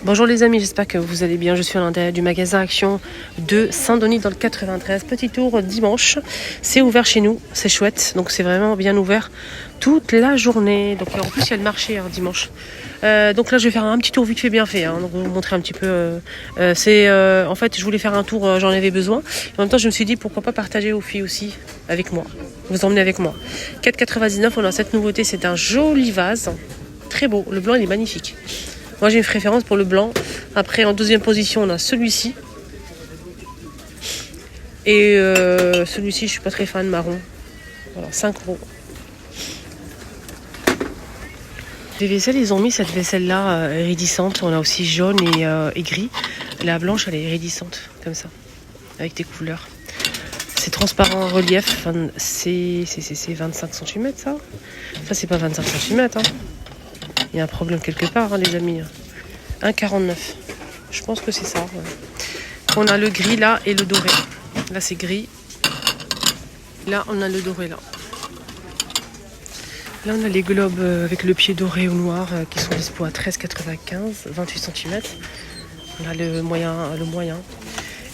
Bonjour les amis, j'espère que vous allez bien. Je suis à l'intérieur du magasin Action de Saint-Denis dans le 93. Petit tour dimanche. C'est ouvert chez nous, c'est chouette. Donc c'est vraiment bien ouvert toute la journée. Donc en plus il y a le marché dimanche. Donc là je vais faire un petit tour vite fait bien fait. Donc vous montrer un petit peu. En fait je voulais faire un tour, j'en avais besoin. En même temps je me suis dit pourquoi pas partager aux filles aussi avec moi. Vous emmenez avec moi. 4,99 on a cette nouveauté, c'est un joli vase. Très beau, le blanc il est magnifique. Moi j'ai une préférence pour le blanc. Après en deuxième position on a celui-ci. Et celui-ci je suis pas très fan marron. Voilà, 5 €. Les vaisselles ils ont mis cette vaisselle là iridissante. On a aussi jaune et gris. La blanche elle est iridissante comme ça. Avec des couleurs. C'est transparent en relief. Enfin, c'est 25 cm ça. Enfin c'est pas 25 cm hein. Il y a un problème quelque part, les amis. 1,49. Je pense que c'est ça. Ouais. On a le gris là et le doré. Là, c'est gris. Là, on a le doré là. Là, on a les globes avec le pied doré ou noir qui sont dispo à 13,95, 28 cm. On a le moyen.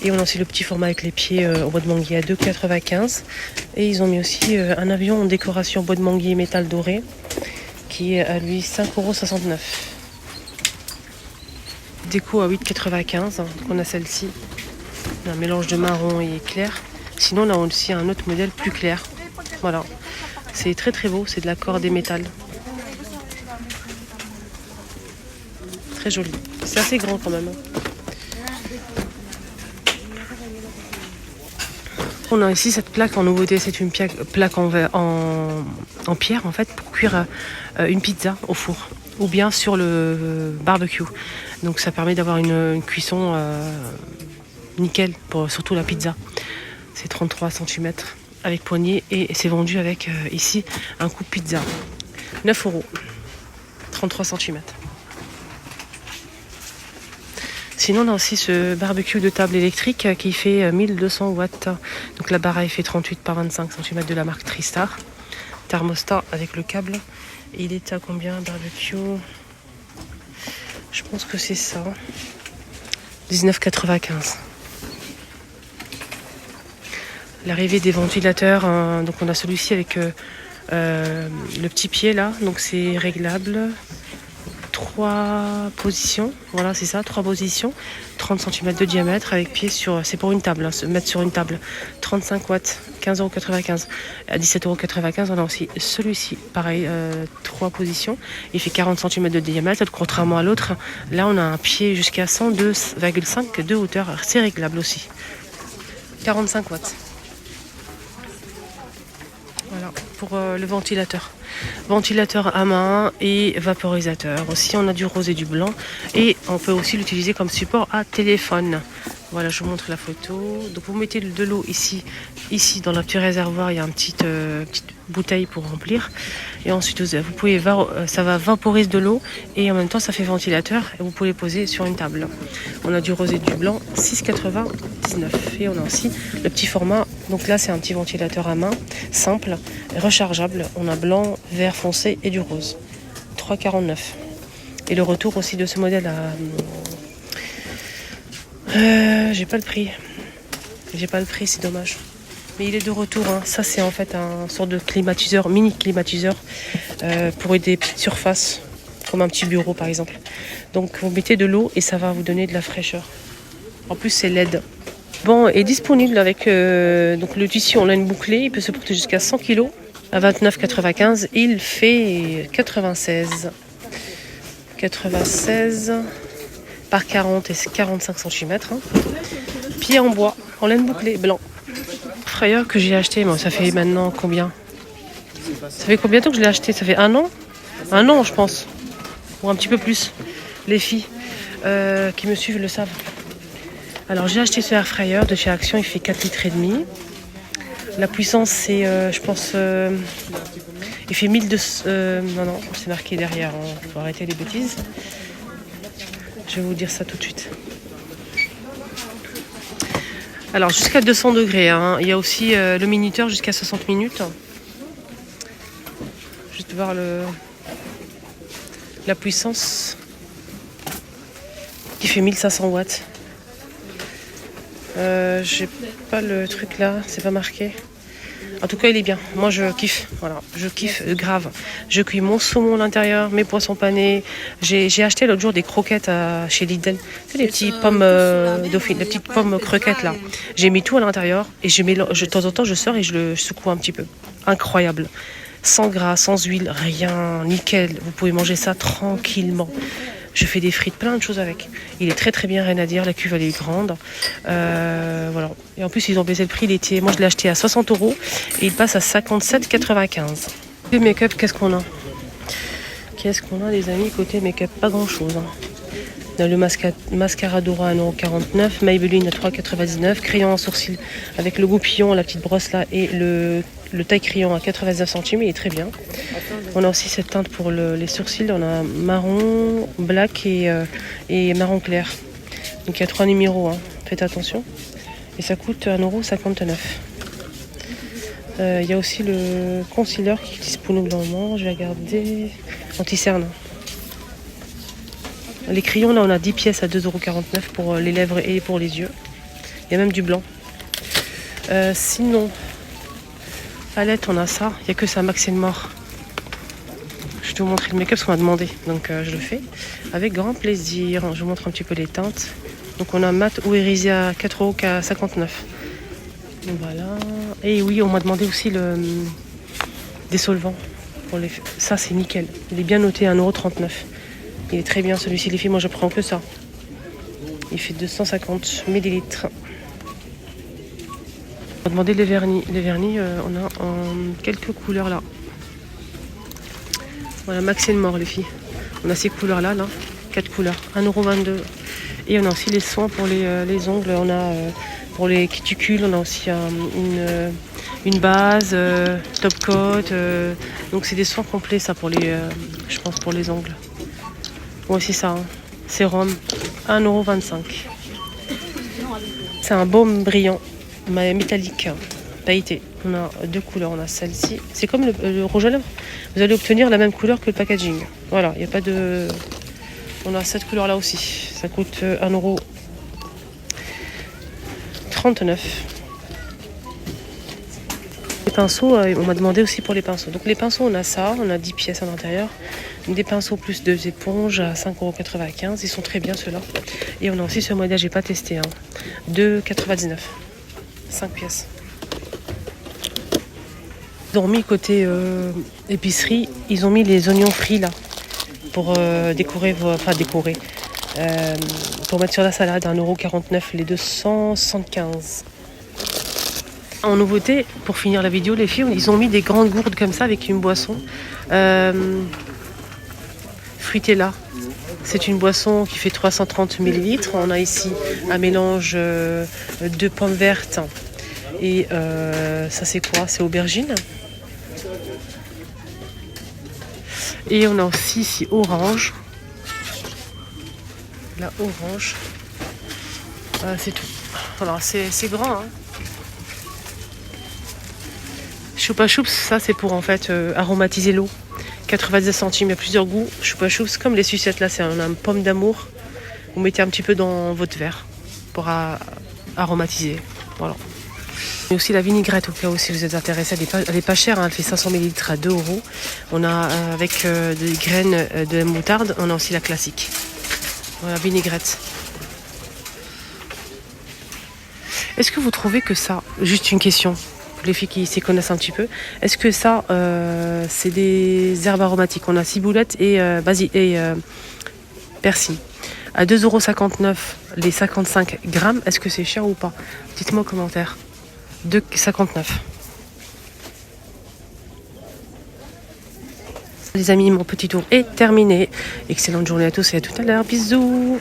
Et on a aussi le petit format avec les pieds au bois de manguier à 2,95. Et ils ont mis aussi un avion en décoration bois de manguier métal doré qui est à lui 5,69 €. Déco à 8,95. Donc on a celle-ci. Un mélange de marron et clair. Sinon on a aussi un autre modèle plus clair. Voilà. C'est très très beau. C'est de la corde et métal. Très joli. C'est assez grand quand même. On a ici cette plaque en nouveauté. C'est une plaque en pierre en fait pour cuire une pizza au four ou bien sur le barbecue. Donc ça permet d'avoir une cuisson nickel pour surtout la pizza. C'est 33 cm avec poignée et c'est vendu avec ici un coup de pizza. 9 €. 33 cm. Sinon, on a aussi ce barbecue de table électrique qui fait 1200 watts. Donc la barre fait 38 par 25 cm de la marque Tristar. Thermostat avec le câble. Et il est à combien barbecue? Je pense que c'est ça. 19,95. L'arrivée des ventilateurs. Donc on a celui-ci avec le petit pied là. Donc c'est réglable. 3 positions, voilà c'est ça, 3 positions, 30 cm de diamètre avec pied sur, c'est pour une table, se mettre sur une table, 35 watts, 15,95 €. À 17,95 €, on a aussi celui-ci, pareil, 3 positions, il fait 40 cm de diamètre, contrairement à l'autre, là on a un pied jusqu'à 102,5 de hauteur, c'est réglable aussi, 45 watts. Voilà, pour le ventilateur. Ventilateur à main et vaporisateur. Aussi, on a du rose et du blanc. Et on peut aussi l'utiliser comme support à téléphone. Voilà, je vous montre la photo. Donc, vous mettez de l'eau ici. Ici, dans le petit réservoir, il y a une petite bouteille pour remplir. Et ensuite, vous pouvez ça va vaporiser de l'eau. Et en même temps, ça fait ventilateur. Et vous pouvez poser sur une table. On a du rose et du blanc, 6,99 €. Et on a aussi le petit format. Donc là, c'est un petit ventilateur à main, simple, rechargeable. On a blanc, vert foncé et du rose. 3,49 €. Et le retour aussi de ce modèle à... j'ai pas le prix. C'est dommage. Mais il est de retour. Ça, c'est en fait un sorte de climatiseur, mini climatiseur pour des petites surfaces, comme un petit bureau par exemple. Donc vous mettez de l'eau et ça va vous donner de la fraîcheur. En plus, c'est LED. Bon, est disponible avec donc le tissu en laine bouclée. Il peut se porter jusqu'à 100 kg à 29,95 €. Il fait 96 par 40 et 45 cm. Pied en bois, en laine bouclée, blanc. Frayeur que j'ai acheté, moi, ça fait maintenant combien? Ça fait combien de temps que je l'ai acheté? Ça fait 1 an? 1 an, je pense. Ou un petit peu plus. Les filles qui me suivent le savent. Alors j'ai acheté ce air fryer de chez Action, il fait 4,5 litres. La puissance c'est je pense il fait 1200 non, c'est marqué derrière, faut arrêter les bêtises. Je vais vous dire ça tout de suite. Alors jusqu'à 200 degrés, il y a aussi le minuteur jusqu'à 60 minutes. Juste voir la puissance. qui fait 1500 watts. J'ai pas le truc là, c'est pas marqué. En tout cas, il est bien. Moi, je kiffe. Voilà, je kiffe grave. Je cuis mon saumon à l'intérieur, mes poissons panés. J'ai acheté l'autre jour des croquettes chez Lidl. Tu sais, les petites pommes dauphines, les petites pommes croquettes là. J'ai mis tout à l'intérieur et de temps en temps, je sors et je le secoue un petit peu. Incroyable. Sans gras, sans huile, rien, nickel. Vous pouvez manger ça tranquillement. Je fais des frites, plein de choses avec. Il est très très bien, rien à dire. La cuve elle est grande. Voilà. Et en plus ils ont baissé le prix. Moi je l'ai acheté à 60 € et il passe à 57,95. Côté make-up, qu'est-ce qu'on a les amis? Côté make-up, pas grand chose. On a le mascara Dora à 1,49 €, Maybelline à 3,99 €, crayon en sourcil avec le goupillon, la petite brosse là et le taille crayon à 99 centimes, il est très bien. On a aussi cette teinte pour les sourcils, on a marron, black et marron clair. Donc il y a 3 numéros, faites attention. Et ça coûte 1,59 €. Il y a aussi le concealer qui est disponible dans le moment, je vais regarder, anti-cerne. Les crayons, là, on a 10 pièces à 2,49 € pour les lèvres et pour les yeux. Il y a même du blanc. Sinon, palette, on a ça. Il n'y a que ça, Max & More. Je vais vous montrer le make-up parce qu'on m'a demandé. Donc, je le fais avec grand plaisir. Je vous montre un petit peu les teintes. Donc, on a mat ou irisé à 4,59 €. Voilà. Et oui, on m'a demandé aussi des solvants. Ça, c'est nickel. Il est bien noté à 1,39 €. Il est très bien celui-ci, les filles, moi je prends que ça. Il fait 250 ml. On va demander les vernis. Les vernis, on a en quelques couleurs là. Voilà, Max & More les filles. On a ces couleurs là, 4 couleurs, 1,22 €. Et on a aussi les soins pour les ongles. On a pour les cuticules, on a aussi une base, top coat. Donc c'est des soins complets ça pour je pense pour les ongles. Moi aussi ça, sérum, 1,25 €. C'est un baume brillant, métallique, pailleté. On a 2 couleurs, on a celle-ci. C'est comme le rouge à lèvres. Vous allez obtenir la même couleur que le packaging. Voilà, il n'y a pas de... On a cette couleur-là aussi. Ça coûte 1,39 €. Les pinceaux, on m'a demandé aussi pour les pinceaux. Donc les pinceaux, on a ça, on a 10 pièces à l'intérieur. Des pinceaux plus 2 éponges à 5,95 €. Ils sont très bien ceux-là. Et on a aussi ce modèle, j'ai pas testé. 2,99 €. 5 pièces. Ils ont mis côté épicerie, ils ont mis les oignons frits là. Pour décorer, pour mettre sur la salade, 1,49 € les 275. En nouveauté, pour finir la vidéo, les filles, ils ont mis des grandes gourdes comme ça avec une boisson. Fruitella. C'est une boisson qui fait 330 ml. On a ici un mélange de pommes vertes et ça c'est quoi? C'est aubergine. Et on a aussi ici orange. La orange. C'est tout. Voilà, c'est grand. Choupa Choups, ça c'est pour en fait aromatiser l'eau. 90 centimes, il y a plusieurs goûts. Choupa Choups, comme les sucettes là, c'est un pomme d'amour. Vous mettez un petit peu dans votre verre pour aromatiser. Voilà. Et aussi la vinaigrette au cas où si vous êtes intéressé, elle est pas chère, elle fait 500 ml à 2 €. On a avec des graines de moutarde, on a aussi la classique. Voilà, vinaigrette. Est-ce que vous trouvez que ça, juste une question, pour les filles qui s'y connaissent un petit peu, est-ce que ça, c'est des herbes aromatiques? On a ciboulette et persil. À 2,59 € les 55 grammes, est-ce que c'est cher ou pas? Dites-moi en commentaire. 2,59 €. Les amis, mon petit tour est terminé. Excellente journée à tous et à tout à l'heure. Bisous.